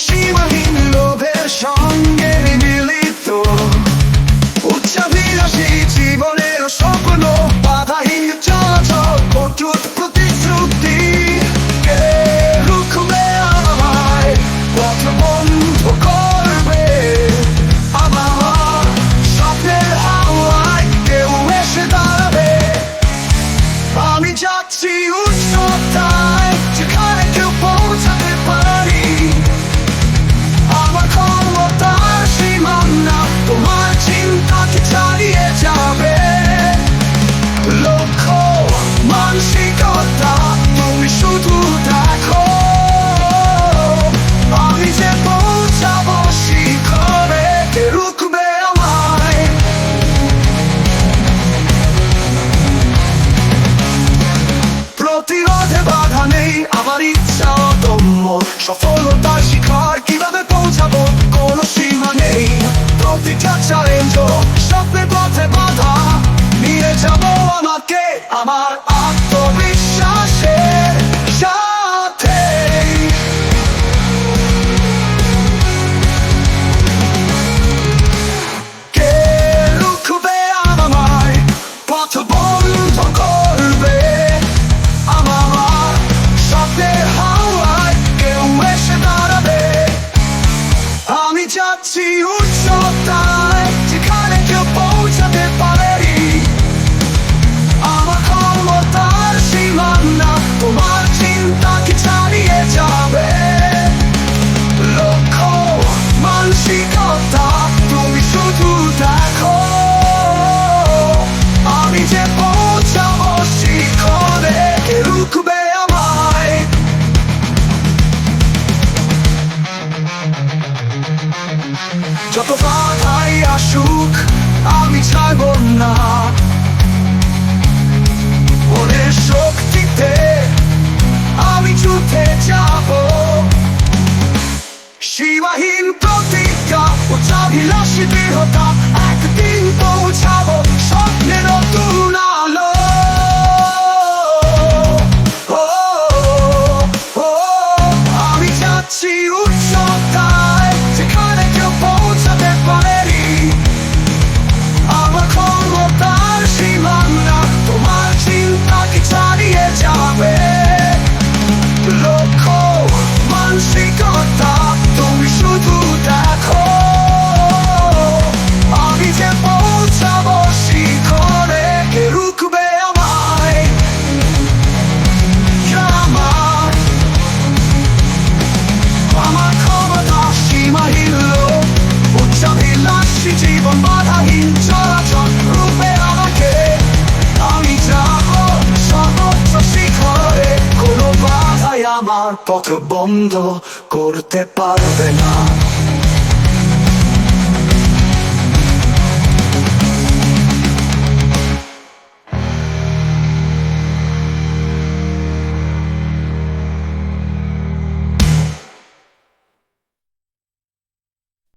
সীমাহীন লোভের সঙ্গে মিলিত উচ্চাভিলাষী জীবনের স্বপ্ন বাধাহীন চলাচল অটুট প্রতিশ্রুতি কে রুখবে আমায় পথ বন্ধ করবে আমার স্বপ্নের হাওয়ায় কেউ এসে দাঁড়াবে আমি যাচ্ছি উচ্চতায় যেখানে কেউ পৌঁছাতে পারি তোমার চিন্তাকে চালিয়ে যাবে লক্ষ্য মানসিকতা তুমি শুধু দেখো আমি যে পৌঁছাবো শিখরে কে রুখবে আমায় প্রতিরোধে বাধা নেই আমার ইচ্ছা অদম্য সফলতার শিখর কিভাবে পৌঁছাবো কোনো সীমা নেই প্রতিটা চ্যালেঞ্জ স্বপ্নের পথে বাধা নিয়ে যাবো আমাকে আমার আত্মবিশ্বাসের সাথে কে রুখবে আমায় পথ বন্ধ করবে আমার স্বপ্নের হাওয়ায় কেউ এসে দাঁড়াবে আমি যাচ্ছি উচ্চতায় যেখানে কেউ পৌঁছাতে পারেনি আমার ক্ষমতার সীমানা তোমার চিন্তাকে চালিয়ে যাবে লক্ষ্য মানসিকতা তুমি শুধু দেখো আমি যে পৌঁছাবো শিখরে কে রুখবে আমায় যত বাধাই আসুক আমি ছাড়ব না মনের শক্তিতে আমি যুদ্ধে যাব সীমাহীন প্রতিজ্ঞা উচ্চাভিলাষী দৃঢ়তা একদিন পৌঁছাবো স্বপ্নের নতুন আলো আমি যাচ্ছি উচ্চতায় যেখানে কেউ পৌঁছাতে পারেনি আমার ক্ষমতার সীমানা তোমার চিন্তাকে চালিয়ে যাবে লক্ষ্য মানসিকতা তুমি শুধু দেখো আমি যে পৌঁছাবো শিখরে কে রুখবে আমায় আমার ক্ষমতা সীমাহীন উচ্চাভিলাষী জীবন বাধাহীন চলাচল রূপে আমাকে আমি যাবো সর্বোচ্চ শিখরে কোনো বাধাই আমার পথ বন্ধ করতে পারবে না।